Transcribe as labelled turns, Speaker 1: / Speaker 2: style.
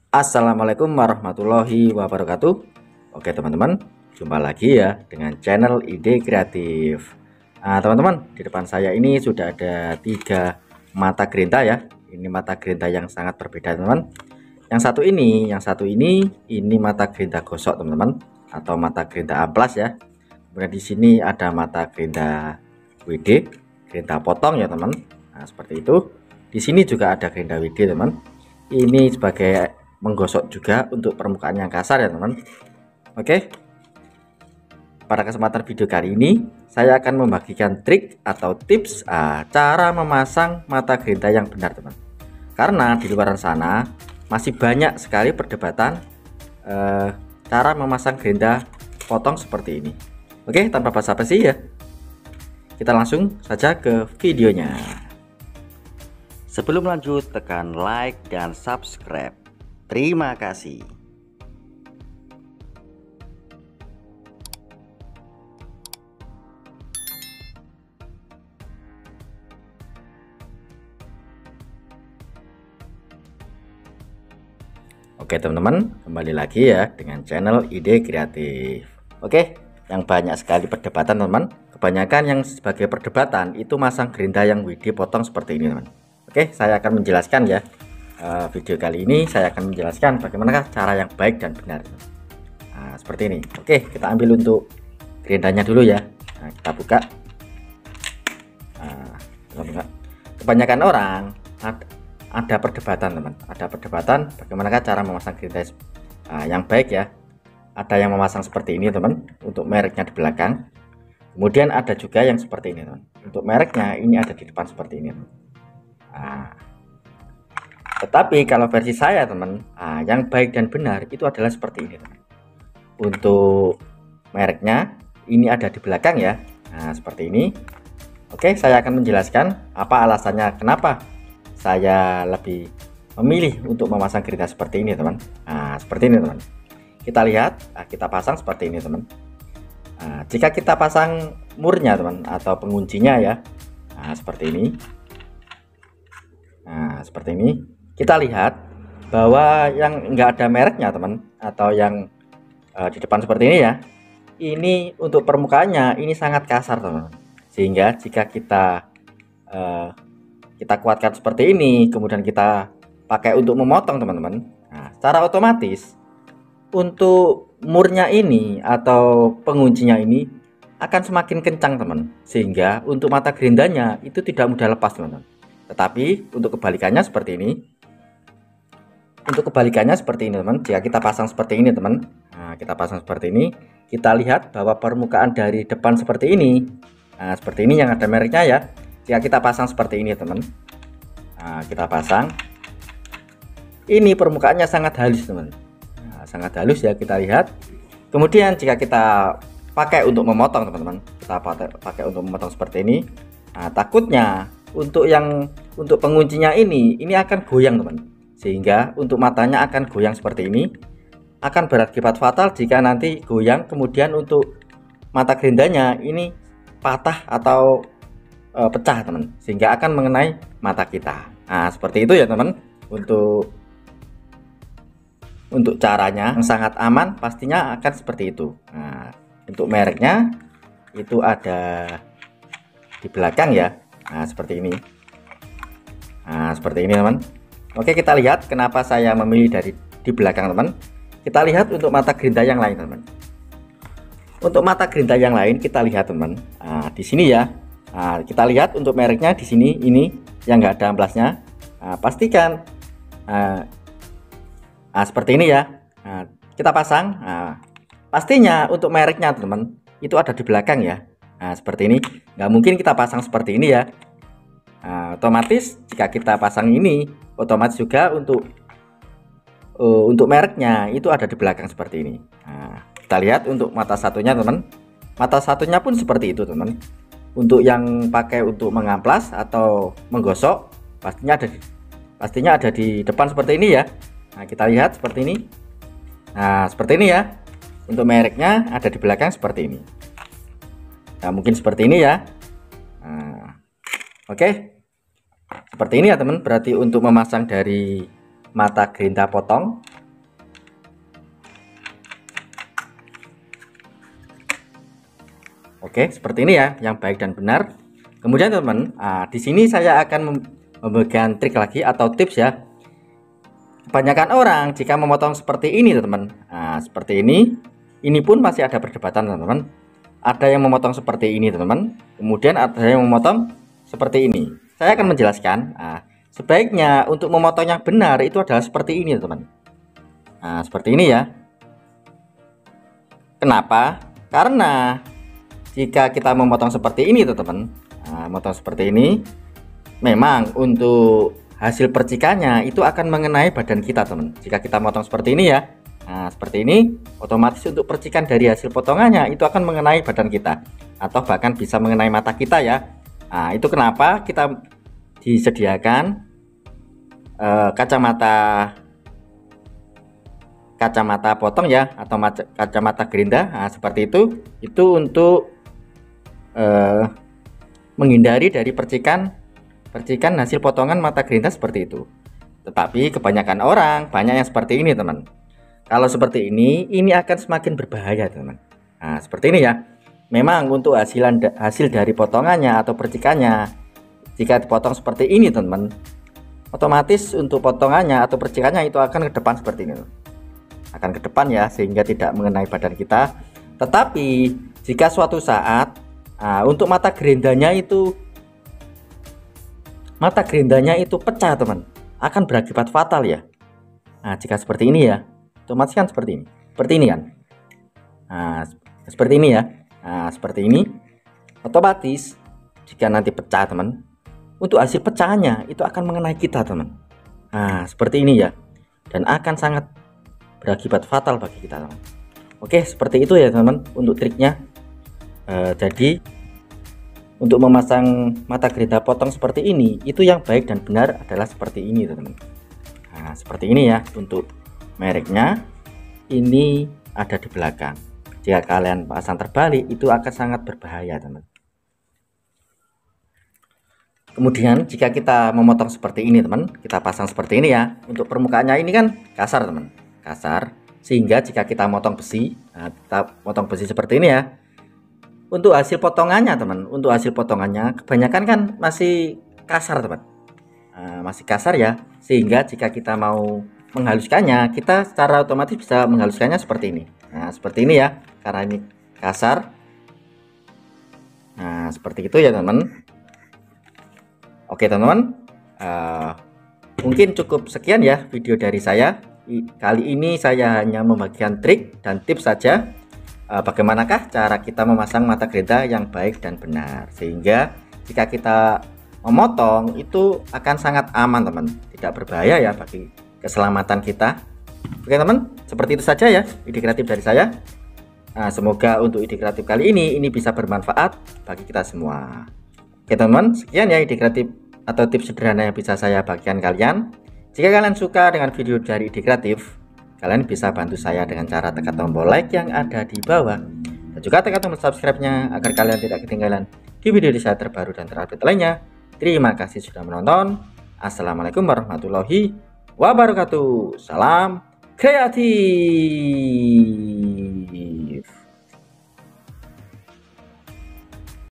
Speaker 1: Assalamualaikum warahmatullahi wabarakatuh. Oke teman-teman, jumpa lagi ya dengan channel Ide Kreatif. Nah teman-teman, di depan saya ini sudah ada 3 mata gerinda ya. Ini mata gerinda yang sangat berbeda teman-teman. Yang satu ini mata gerinda gosok teman-teman, atau mata gerinda amplas ya. Kemudian di sini ada mata gerinda WD, gerinda potong ya teman. Nah seperti itu. Di sini juga ada gerinda WD teman. Ini sebagai menggosok juga untuk permukaan yang kasar ya teman. Oke, pada kesempatan video kali ini saya akan membagikan trik atau tips cara memasang mata gerinda yang benar teman. Karena di luar sana masih banyak sekali perdebatan cara memasang gerinda potong seperti ini. Oke, tanpa basa-basi ya, kita langsung saja ke videonya. Sebelum lanjut, tekan like dan subscribe. Terima kasih. Oke teman-teman, kembali lagi ya dengan channel Ide Kreatif. Oke, yang banyak sekali perdebatan teman-teman. Kebanyakan yang sebagai perdebatan itu masang gerinda yang WD potong seperti ini teman. Oke, saya akan menjelaskan ya. Video kali ini saya akan menjelaskan bagaimana cara yang baik dan benar. Nah, seperti ini. Oke, kita ambil untuk gerindanya dulu ya. Nah, kita buka. Nah, kebanyakan orang ada perdebatan teman. Ada perdebatan bagaimana cara memasang gerinda yang baik ya. Ada yang memasang seperti ini teman, untuk mereknya di belakang. Kemudian ada juga yang seperti ini teman. Untuk mereknya ini ada di depan seperti ini teman. Nah, tetapi kalau versi saya teman, yang baik dan benar itu adalah seperti ini teman. Untuk mereknya ini ada di belakang ya. Nah seperti ini. Oke, saya akan menjelaskan apa alasannya kenapa saya lebih memilih untuk memasang gerinda seperti ini teman. Nah seperti ini teman, kita lihat, kita pasang seperti ini teman. Jika kita pasang murnya teman, atau penguncinya ya, nah seperti ini. Nah seperti ini, kita lihat bahwa yang enggak ada mereknya teman, atau yang di depan seperti ini ya, ini untuk permukaannya ini sangat kasar teman. Sehingga jika kita kuatkan seperti ini, kemudian kita pakai untuk memotong teman-teman, nah secara otomatis untuk murnya ini atau penguncinya ini akan semakin kencang teman, sehingga untuk mata gerindanya itu tidak mudah lepas teman-teman. Tetapi untuk kebalikannya seperti ini, teman, jika kita pasang seperti ini teman, nah kita pasang seperti ini, kita lihat bahwa permukaan dari depan seperti ini, nah seperti ini yang ada mereknya ya. Jika kita pasang seperti ini teman, nah kita pasang, ini permukaannya sangat halus teman. Nah, sangat halus ya, kita lihat. Kemudian jika kita pakai untuk memotong teman-teman, kita pakai untuk memotong seperti ini, nah takutnya untuk penguncinya ini akan goyang teman, sehingga untuk matanya akan goyang seperti ini, akan berakibat fatal jika nanti goyang. Kemudian untuk mata gerindanya ini patah atau pecah teman, sehingga akan mengenai mata kita. Nah seperti itu ya teman. Untuk caranya yang sangat aman pastinya akan seperti itu. Nah untuk mereknya itu ada di belakang ya. Nah seperti ini. Nah seperti ini teman. Oke, kita lihat kenapa saya memilih dari di belakang teman. Kita lihat untuk mata gerinda yang lain teman. Untuk mata gerinda yang lain kita lihat teman. Nah, di sini ya. Nah, kita lihat untuk mereknya di sini ini yang enggak ada amplasnya. Nah, pastikan seperti ini ya. Nah, kita pasang. Nah, pastinya untuk mereknya teman itu ada di belakang ya. Nah, seperti ini. Nggak mungkin kita pasang seperti ini ya. Nah, otomatis jika kita pasang ini, otomatis juga untuk mereknya itu ada di belakang seperti ini. Nah, kita lihat untuk mata satunya teman, mata satunya pun seperti itu teman. Untuk yang pakai untuk mengamplas atau menggosok pastinya ada di depan seperti ini ya. Nah kita lihat seperti ini. Nah seperti ini ya. Untuk mereknya ada di belakang seperti ini. Nah mungkin seperti ini ya. Nah, oke. Seperti ini ya teman, berarti untuk memasang dari mata gerinda potong Oke, seperti ini ya, yang baik dan benar. Kemudian teman-teman, di sini saya akan memberikan trik lagi atau tips ya. Kebanyakan orang jika memotong seperti ini teman-teman, seperti ini pun masih ada perdebatan teman-teman. Ada yang memotong seperti ini teman-teman, kemudian ada yang memotong seperti ini. Saya akan menjelaskan. Sebaiknya untuk memotong yang benar itu adalah seperti ini teman-teman. Seperti ini ya. Kenapa? Karena jika kita memotong seperti ini teman-teman, memotong seperti ini, memang untuk hasil percikannya itu akan mengenai badan kita teman. Jika kita potong seperti ini ya, seperti ini, otomatis untuk percikan dari hasil potongannya itu akan mengenai badan kita, atau bahkan bisa mengenai mata kita ya. Itu kenapa kita disediakan kacamata potong ya, atau kacamata gerinda. Seperti itu untuk menghindari dari percikan hasil potongan mata gerinda seperti itu. Tetapi kebanyakan orang banyak yang seperti ini teman. Kalau seperti ini akan semakin berbahaya teman. Seperti ini ya. Memang untuk hasil dari potongannya atau percikannya, jika dipotong seperti ini teman, otomatis untuk potongannya atau percikannya itu akan ke depan seperti ini, akan ke depan ya, sehingga tidak mengenai badan kita. Tetapi jika suatu saat untuk mata gerindanya itu pecah teman, akan berakibat fatal ya. Jika seperti ini ya, otomatis kan seperti ini kan. Seperti ini ya. Seperti ini, otomatis jika nanti pecah teman, untuk hasil pecahannya itu akan mengenai kita teman. Seperti ini ya, dan akan sangat berakibat fatal bagi kita teman. Oke, seperti itu ya teman untuk triknya. Jadi untuk memasang mata gerinda potong seperti ini, itu yang baik dan benar adalah seperti ini teman. Seperti ini ya. Untuk mereknya ini ada di belakang. Jika kalian pasang terbalik itu akan sangat berbahaya teman. Kemudian jika kita memotong seperti ini teman, kita pasang seperti ini ya. Untuk permukaannya ini kan kasar teman, kasar, sehingga jika kita motong besi, kita potong besi seperti ini ya. Untuk hasil potongannya teman, untuk hasil potongannya kebanyakan kan masih kasar teman, masih kasar ya, sehingga jika kita mau menghaluskannya, kita secara otomatis bisa menghaluskannya seperti ini. Seperti ini ya, karena ini kasar. Seperti itu ya teman. Oke teman-teman, mungkin cukup sekian ya video dari saya. Kali ini saya hanya membagikan trik dan tips saja. Bagaimanakah cara kita memasang mata gerinda yang baik dan benar, sehingga jika kita memotong itu akan sangat aman teman, tidak berbahaya ya bagi keselamatan kita. Oke teman, seperti itu saja ya ide kreatif dari saya. Semoga untuk ide kreatif kali ini bisa bermanfaat bagi kita semua. Oke teman, sekian ya ide kreatif atau tips sederhana yang bisa saya bagikan kalian. Jika kalian suka dengan video dari ide kreatif, kalian bisa bantu saya dengan cara tekan tombol like yang ada di bawah, dan juga tekan tombol subscribe-nya agar kalian tidak ketinggalan di video saya terbaru dan terupdate lainnya. Terima kasih sudah menonton. Assalamualaikum warahmatullahi wabarakatuh. Salam kreatif.